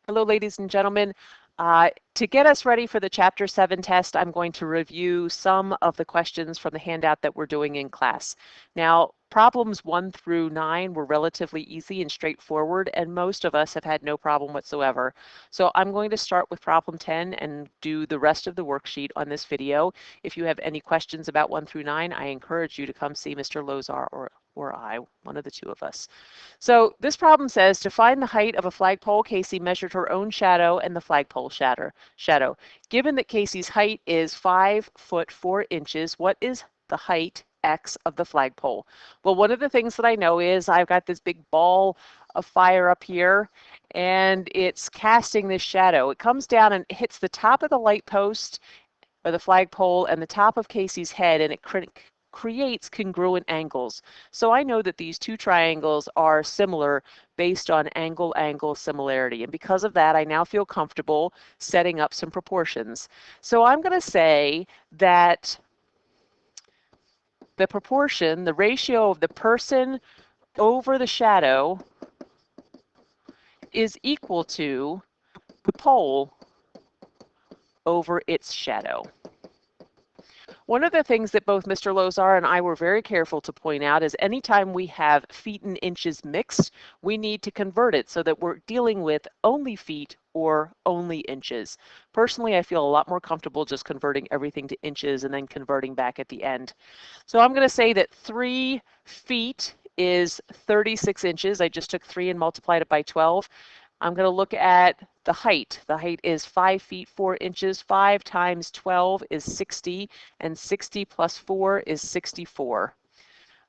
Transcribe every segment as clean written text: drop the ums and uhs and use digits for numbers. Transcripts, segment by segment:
Hello, ladies and gentlemen. To get us ready for the Chapter 7 test, I'm going to review some of the questions from the handout that we're doing in class. Now, problems 1 through 9 were relatively easy and straightforward, and most of us have had no problem whatsoever. So I'm going to start with problem 10 and do the rest of the worksheet on this video. If you have any questions about 1 through 9, I encourage you to come see Mr. Lozar or I, one of the two of us. So this problem says to find the height of a flagpole, Casey measured her own shadow and the flagpole shadow. Given that Casey's height is 5 foot 4 inches, what is the height X of the flagpole? Well, one of the things that I know is I've got this big ball of fire up here and it's casting this shadow. It comes down and hits the top of the light post or the flagpole and the top of Casey's head, and it creates congruent angles. So I know that these two triangles are similar based on angle-angle similarity. And because of that, I now feel comfortable setting up some proportions. So I'm going to say that the proportion, the ratio of the person over the shadow is equal to the pole over its shadow. One of the things that both Mr. Lozar and I were very careful to point out is anytime we have feet and inches mixed, we need to convert it so that we're dealing with only feet or only inches. Personally, I feel a lot more comfortable just converting everything to inches and then converting back at the end. So I'm going to say that 3 feet is 36 inches. I just took 3 and multiplied it by 12. I'm going to look at the height. The height is 5 feet 4 inches. 5 times 12 is 60, and 60 plus 4 is 64.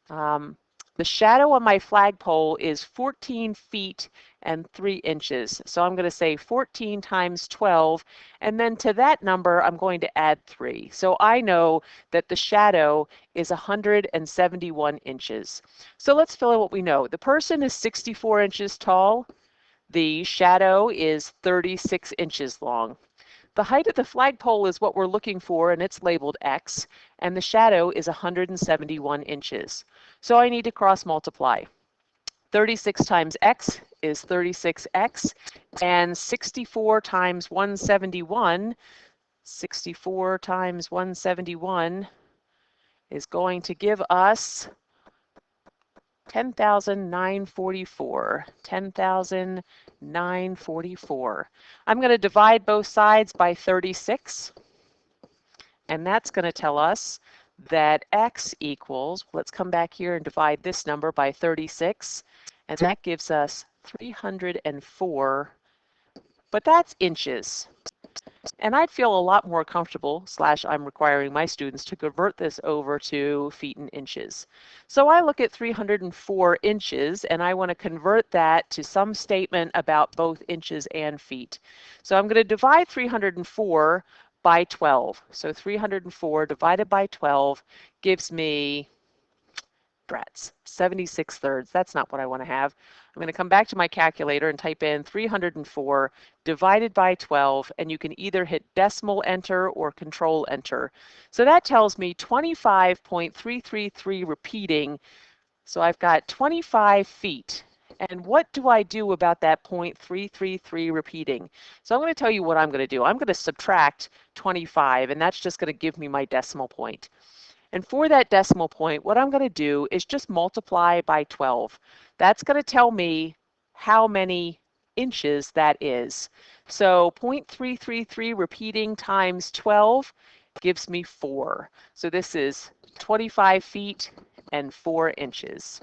The shadow on my flagpole is 14 feet and 3 inches. So I'm going to say 14 times 12, and then to that number, I'm going to add 3. So I know that the shadow is 171 inches. So let's fill in what we know. The person is 64 inches tall. The shadow is 36 inches long. The height of the flagpole is what we're looking for, and it's labeled X, and the shadow is 171 inches. So I need to cross multiply. 36 times X is 36X, and 64 times 171, 64 times 171 is going to give us 10,944. 10,944. I'm going to divide both sides by 36, and that's going to tell us that X equals, let's come back here and divide this number by 36, and that gives us 304, but that's inches. And I'd feel a lot more comfortable, I'm requiring my students to convert this over to feet and inches. So I look at 304 inches and I want to convert that to some statement about both inches and feet. So I'm going to divide 304 by 12. So 304 divided by 12 gives me 76 thirds. That's not what I want to have. I'm going to come back to my calculator and type in 304 divided by 12, and you can either hit decimal enter or control enter. So that tells me 25.333 repeating. So I've got 25 feet. And what do I do about that 0.333 repeating? So I'm going to tell you what I'm going to do. I'm going to subtract 25, and that's just going to give me my decimal point. And for that decimal point, what I'm going to do is just multiply by 12. That's going to tell me how many inches that is. So 0.333 repeating times 12 gives me 4. So this is 25 feet and 4 inches.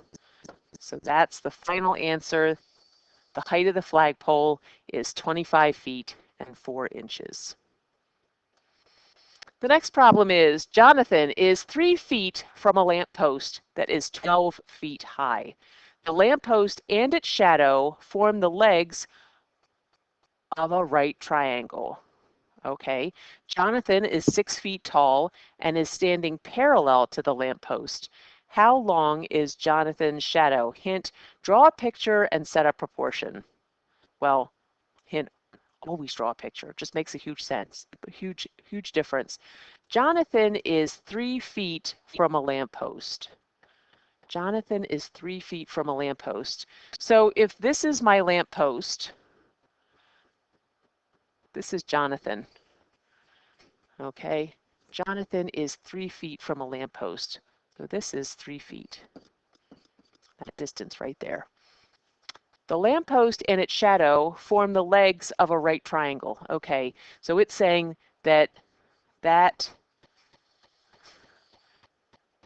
So that's the final answer. The height of the flagpole is 25 feet and 4 inches. The next problem is Jonathan is 3 feet from a lamppost that is 12 feet high. The lamppost and its shadow form the legs of a right triangle. Okay, Jonathan is 6 feet tall and is standing parallel to the lamppost. How long is Jonathan's shadow? Hint, draw a picture and set a proportion. Well, hint, always draw a picture. It just makes a huge sense, huge difference. Jonathan is 3 feet from a lamppost. Jonathan is 3 feet from a lamppost. So if this is my lamppost, This is Jonathan. Okay, Jonathan is 3 feet from a lamppost. So this is 3 feet, that distance right there. The lamppost and its shadow form the legs of a right triangle. Okay, so it's saying that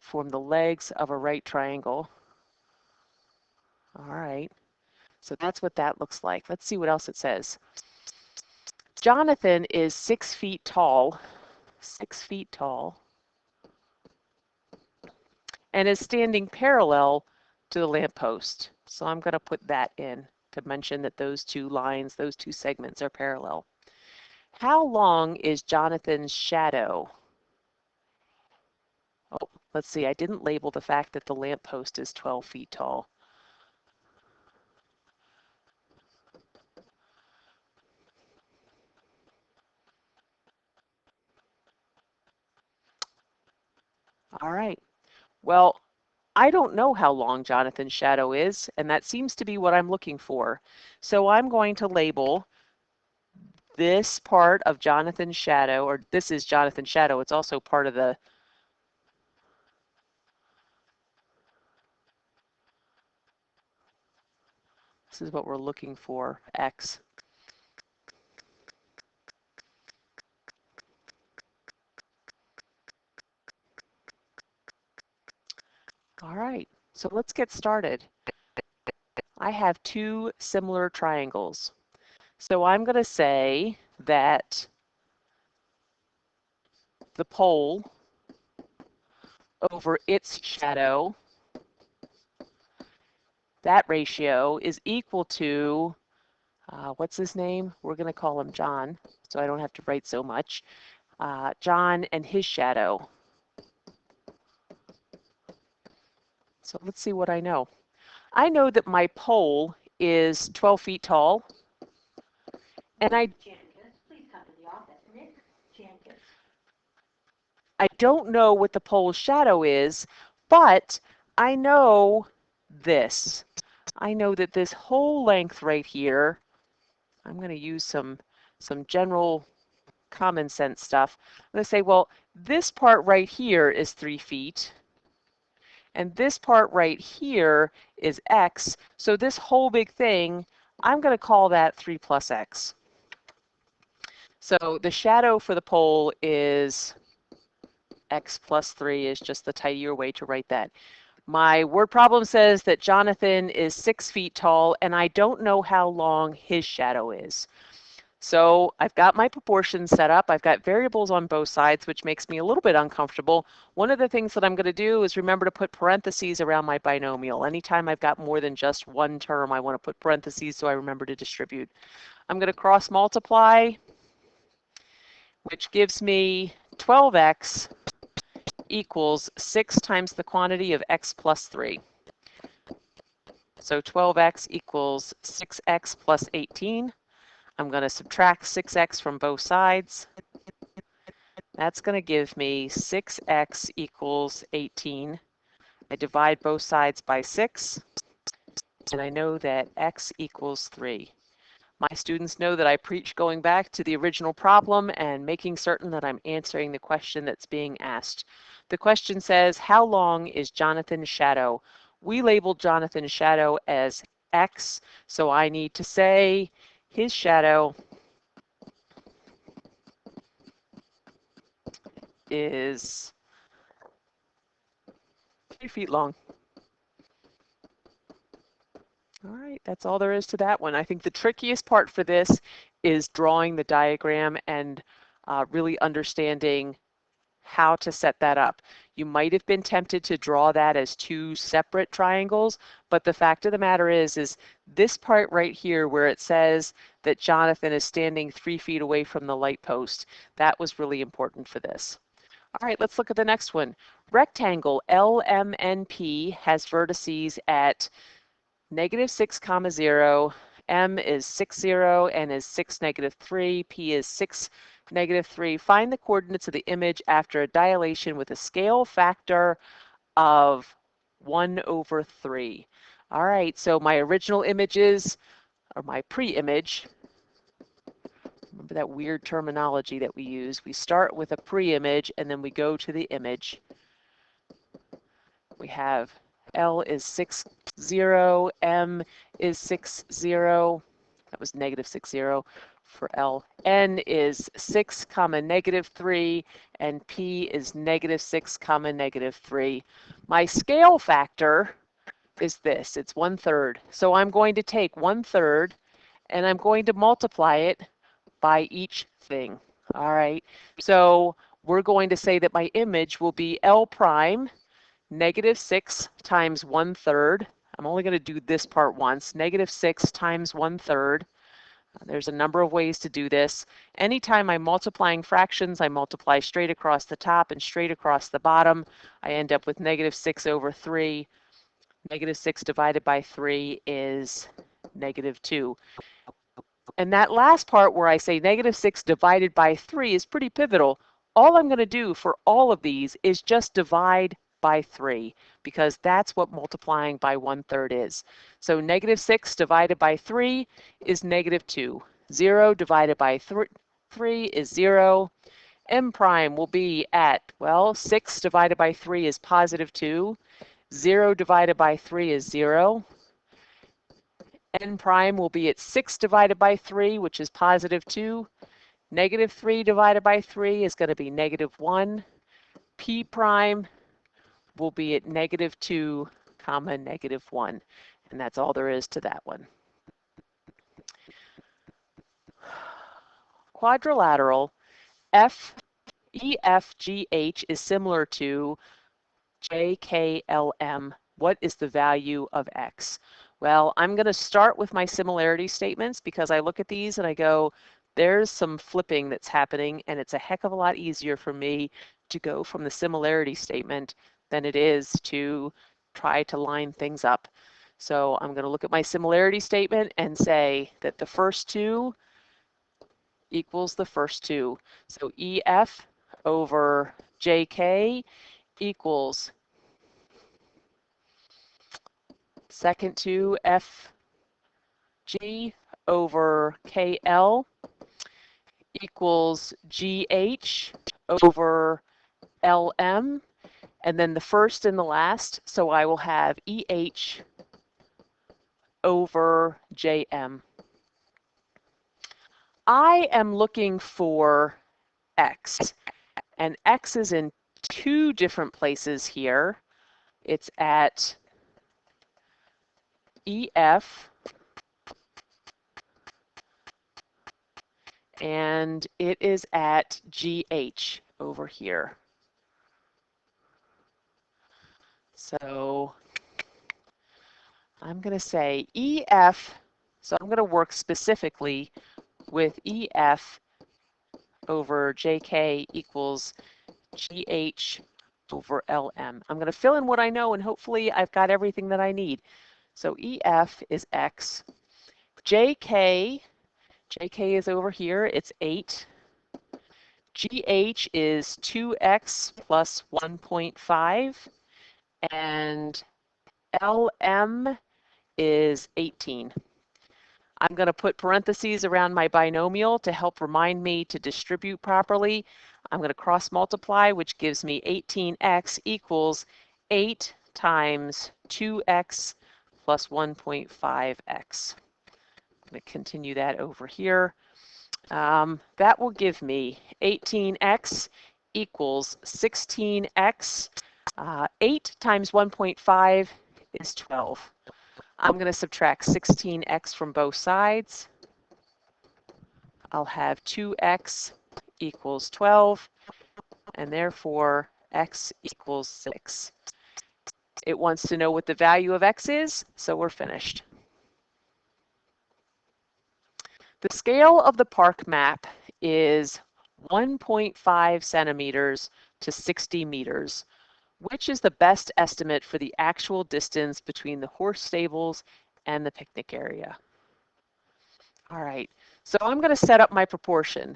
form the legs of a right triangle. All right, so that's what that looks like. Let's see what else it says. Jonathan is 6 feet tall, 6 feet tall, and is standing parallel to the lamppost. So I'm going to put that in to mention that those two lines, those two segments are parallel. How long is Jonathan's shadow? Oh, let's see, I didn't label the fact that the lamppost is 12 feet tall. All right, well, I don't know how long Jonathan's shadow is, and that seems to be what I'm looking for. So I'm going to label this part of Jonathan's shadow, or this is Jonathan's shadow. It's also part of the this is what we're looking for, X. All right, so let's get started. I have two similar triangles. So I'm going to say that the pole over its shadow, that ratio is equal to, what's his name? We're going to call him John, so I don't have to write so much. John and his shadow. So let's see what I know. I know that my pole is 12 feet tall, and I don't know what the pole's shadow is, but I know this. I know that this whole length right here, I'm going to use some general common sense stuff. I'm going to say, well, this part right here is 3 feet, and this part right here is x. So this whole big thing, I'm going to call that 3 plus x. So the shadow for the pole is x plus 3 is just the tidier way to write that. My word problem says that Jonathan is 6 feet tall, and I don't know how long his shadow is. So I've got my proportions set up. I've got variables on both sides, which makes me a little bit uncomfortable. One of the things that I'm going to do is remember to put parentheses around my binomial. Anytime I've got more than just one term, I want to put parentheses so I remember to distribute. I'm going to cross multiply, which gives me 12x equals 6 times the quantity of x plus 3. So 12x equals 6x plus 18. I'm going to subtract 6x from both sides. That's going to give me 6x equals 18. I divide both sides by 6, and I know that x equals 3. My students know that I preach going back to the original problem and making certain that I'm answering the question that's being asked. The question says, how long is Jonathan's shadow? We labeled Jonathan's shadow as x, so I need to say his shadow is 3 feet long. All right, that's all there is to that one. I think the trickiest part for this is drawing the diagram and really understanding how to set that up. You might have been tempted to draw that as two separate triangles, but the fact of the matter is this part right here where it says that Jonathan is standing 3 feet away from the light post, that was really important for this. All right, let's look at the next one. Rectangle LMNP has vertices at -6, 0, M is 6, 0, N is 6, -3, P is 6, -3. Find the coordinates of the image after a dilation with a scale factor of 1/3. All right, so my original images, or my pre-image, Remember that weird terminology that we use. We start with a pre-image and then we go to the image. We have L is 6, 0, M is 6, 0. That was negative 6, 0 for L. N is 6, comma, negative 3, and P is negative 6, comma, negative 3. My scale factor is this. It's 1/3. So I'm going to take 1/3 and I'm going to multiply it by each thing. All right. So we're going to say that my image will be L prime negative 6 times 1/3. I'm only going to do this part once. Negative 6 times 1/3. There's a number of ways to do this. Anytime I'm multiplying fractions, I multiply straight across the top and straight across the bottom. I end up with negative 6 over 3. Negative 6 divided by 3 is negative 2. And that last part where I say negative 6 divided by 3 is pretty pivotal. All I'm going to do for all of these is just divide by 3, because that's what multiplying by 1/3 is. So negative 6 divided by 3 is negative 2. 0 divided by 3 is 0. M prime will be at, well, 6 divided by 3 is positive 2. 0 divided by 3 is 0. N prime will be at 6 divided by 3, which is positive 2. Negative 3 divided by 3 is going to be negative 1. P prime will be at negative 2, comma, negative 1. And that's all there is to that one. Quadrilateral EFGH is similar to JKLM. What is the value of X? Well, I'm going to start with my similarity statements because I look at these and I go, there's some flipping that's happening, and it's a heck of a lot easier for me to go from the similarity statement than it is to try to line things up. So I'm going to look at my similarity statement and say that the first two equals the first two. So EF over JK equals second two FG over KL equals GH over LM, and then the first and the last, so I will have EH over JM. I am looking for X, and X is in two different places here. It's at EF, and it is at GH over here. So I'm going to say EF, so I'm going to work specifically with EF over JK equals GH over LM. I'm going to fill in what I know, and hopefully I've got everything that I need. So EF is X. JK is over here, it's 8. GH is 2X plus 1.5. And LM is 18. I'm going to put parentheses around my binomial to help remind me to distribute properly. I'm going to cross multiply, which gives me 18x equals 8 times 2x plus 1.5x. I'm going to continue that over here. That will give me 18x equals 16x. 8 times 1.5 is 12. I'm going to subtract 16x from both sides. I'll have 2x equals 12, and therefore x equals 6. It wants to know what the value of x is, so we're finished. The scale of the park map is 1.5 centimeters to 60 meters. Which is the best estimate for the actual distance between the horse stables and the picnic area? All right, so I'm going to set up my proportion.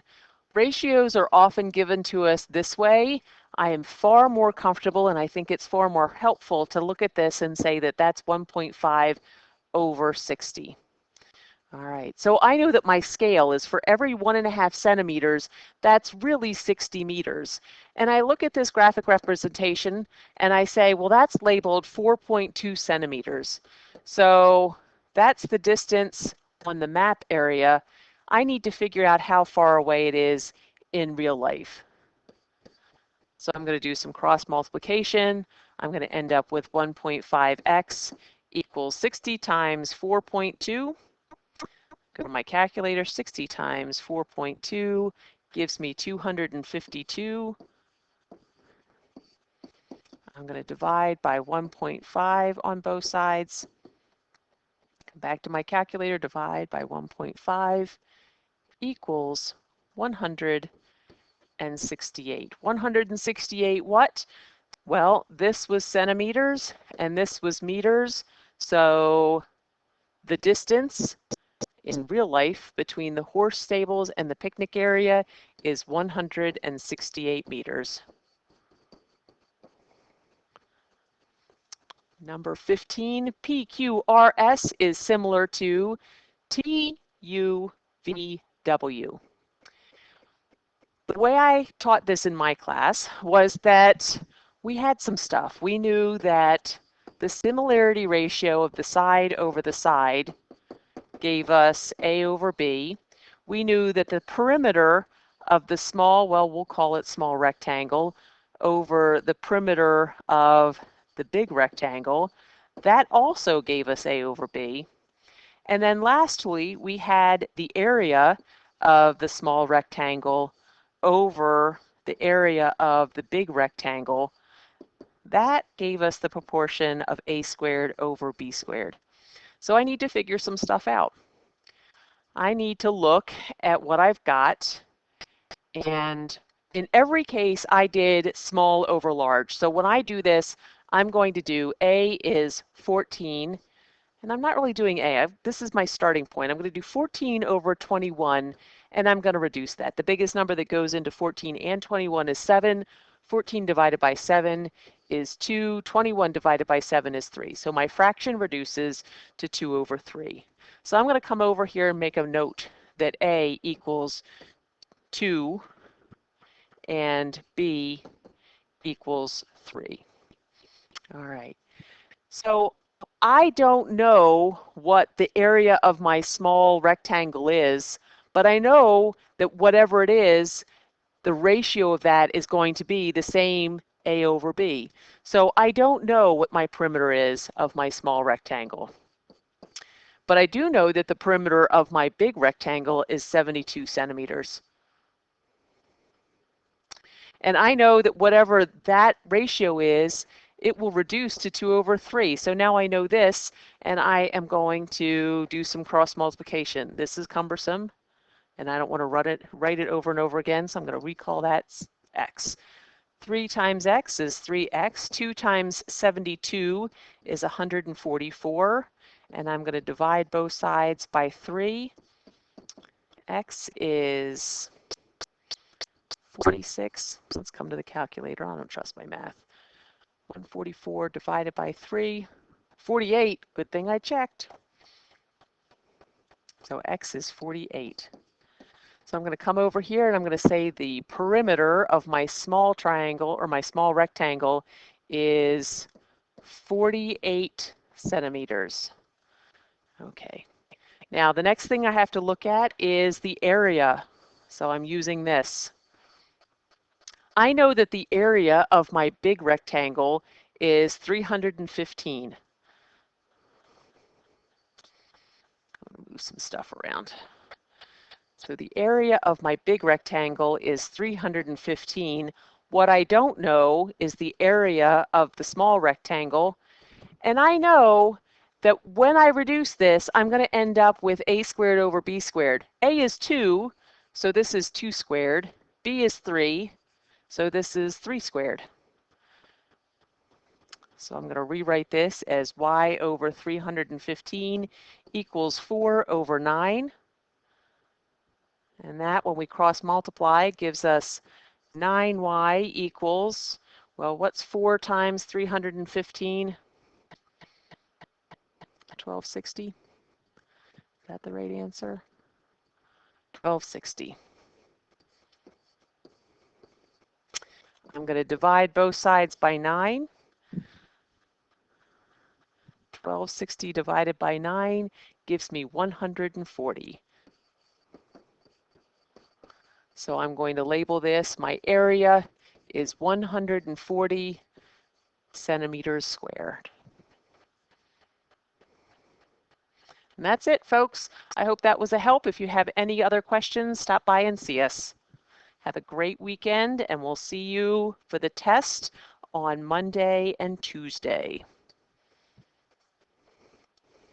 Ratios are often given to us this way. I am far more comfortable, and I think it's far more helpful to look at this and say that that's 1.5 over 60. All right, so I know that my scale is for every 1.5 centimeters, that's really 60 meters. And I look at this graphic representation and I say, well, that's labeled 4.2 centimeters. So that's the distance on the map area. I need to figure out how far away it is in real life. So I'm going to do some cross multiplication. I'm going to end up with 1.5x equals 60 times 4.2. Go to my calculator, 60 times 4.2 gives me 252. I'm going to divide by 1.5 on both sides. Come back to my calculator, divide by 1.5 equals 168. 168 what? Well, this was centimeters and this was meters. So the distance in real life between the horse stables and the picnic area is 168 meters. Number 15, PQRS is similar to TUVW. The way I taught this in my class was that we had some stuff. We knew that the similarity ratio of the side over the side gave us A over B. We knew that the perimeter of the small, well, we'll call it small rectangle, over the perimeter of the big rectangle, that also gave us A over B. And then lastly, we had the area of the small rectangle over the area of the big rectangle. That gave us the proportion of A squared over B squared. So I need to figure some stuff out. I need to look at what I've got, and in every case I did small over large. So when I do this, I'm going to do A is 14, and I'm not really doing A. This is my starting point. I'm going to do 14 over 21, and I'm going to reduce that. The biggest number that goes into 14 and 21 is 7. 14 divided by 7 is 2. 21 divided by 7 is 3. So my fraction reduces to 2 over 3. So I'm going to come over here and make a note that A equals 2 and B equals 3. All right. So I don't know what the area of my small rectangle is, but I know that whatever it is, the ratio of that is going to be the same A over B. So I don't know what my perimeter is of my small rectangle. But I do know that the perimeter of my big rectangle is 72 centimeters. And I know that whatever that ratio is, it will reduce to 2 over 3. So now I know this, and I am going to do some cross multiplication. This is cumbersome, and I don't want to write it over and over again, so I'm going to recall that x. 3 times x is 3x. 2 times 72 is 144. And I'm going to divide both sides by 3. X is 46. Let's come to the calculator. I don't trust my math. 144 divided by 3. 48. Good thing I checked. So x is 48. So I'm going to come over here and I'm going to say the perimeter of my small triangle or my small rectangle is 48 centimeters. Okay. Now the next thing I have to look at is the area. So I'm using this. I know that the area of my big rectangle is 315. I'm going to move some stuff around. So the area of my big rectangle is 315. What I don't know is the area of the small rectangle. And I know that when I reduce this, I'm going to end up with A squared over B squared. A is 2, so this is 2 squared. B is 3, so this is 3 squared. So I'm going to rewrite this as y over 315 equals 4 over 9. And that, when we cross multiply, gives us 9y equals, well, what's 4 times 315? 1260. that the right answer? 1260. I'm going to divide both sides by 9. 1260 divided by 9 gives me 140. So I'm going to label this, my area is 140 centimeters squared. And that's it, folks. I hope that was a help. If you have any other questions, stop by and see us. Have a great weekend, and we'll see you for the test on Monday and Tuesday.